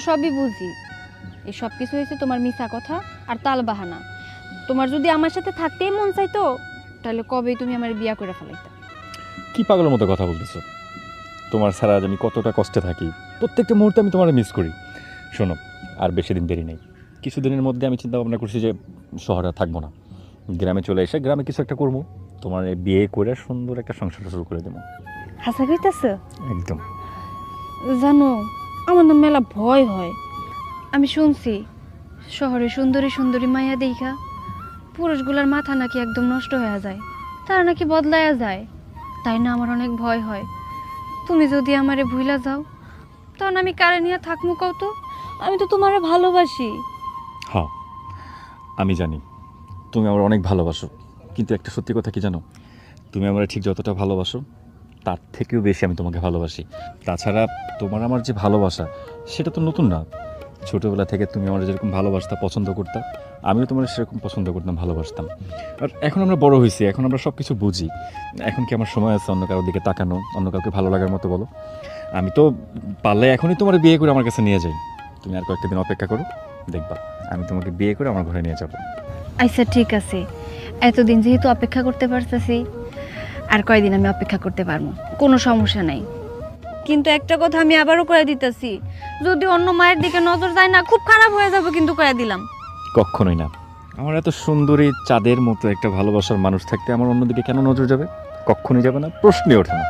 সবই বুঝি, এই সব কিছু হয়েছে তোমার মিছা কথা আর তাল বাহানা। তোমার যদি আমার সাথে থাকতেই মন চাইতো তাহলে কবেই তুমি আমার বিয়া করে ফেলাইতা। কি পাগলের মতো কথা বলতেছো? তোমার ছাড়া আজ আমি কতটা কষ্টে থাকি, প্রত্যেকটা মুহূর্তে আমি তোমার মিস করি। শোনো, আর বেশি দিন দেরি নেই। কিছুদিনের মধ্যে আমি চিন্তা ভাবনা করছি যে শহরে থাকবো না, গ্রামে চলে এসে গ্রামে কিছু একটা করবো, তোমার বিয়ে করে সুন্দর একটা সংসার শুরু করে দেবো। হাসা কইতাছ? একদম। জানো, আমার না মেলা ভয় হয়। আমি শুনছি শহরে সুন্দরী সুন্দরী মাইয়া দেখা পুরুষগুলার মাথা নাকি একদম নষ্ট হয়ে যায়, তারা নাকি বদলায়া যায়। তাই না আমার অনেক ভয় হয়। তুমি যদি আমারে ভুইলা যাও তখন আমি কারে নিয়ে থাকমু কও তো? আমি তো তোমারে ভালোবাসি। হ্যাঁ, আমি জানি তুমি আমার অনেক ভালোবাসো, কিন্তু একটা সত্যি কথা কি জানো, তুমি আমার ঠিক যতটা ভালোবাসো তার থেকেও বেশি আমি তোমাকে ভালোবাসি। তাছাড়া তোমার আমার যে ভালোবাসা সেটা তো নতুন না। ছোটোবেলা থেকে তুমি আমার যেরকম ভালোবাসতা, পছন্দ করতাম, আমিও তোমার সেরকম পছন্দ করতাম, ভালোবাসতাম। আর এখন আমরা বড় হয়েছি, এখন আমরা সব কিছু বুঝি। এখন কি আমার সময় আছে অন্য কারোর দিকে তাকানো, অন্য কাউকে ভালো লাগার মতো? বলো। আমি তো পারলে এখনই তোমার বিয়ে করে আমার কাছে নিয়ে যাই। তুমি আর কয়েকটা দিন অপেক্ষা করো, দেখবা আমি তোমাকে বিয়ে করে আমার ঘরে নিয়ে যাবো। আচ্ছা ঠিক আছে, এতদিন যেহেতু অপেক্ষা করতে পারতেছি, আর কয়দিন আমি অপেক্ষা করতে পারবো, কোনো সমস্যা নাই। কিন্তু একটা কথা আমি আবারও কয়ে দিতেছি, যদি অন্য মায়ের দিকে নজর যায় না, খুব খারাপ হয়ে যাবে কিন্তু কয়ে দিলাম। কখনোই না। আমার এত সুন্দরী চাঁদের মতো একটা ভালোবাসার মানুষ থাকতে আমার অন্যদিকে কেন নজর যাবে? কখনোই যাবে না, প্রশ্নই ওঠে না।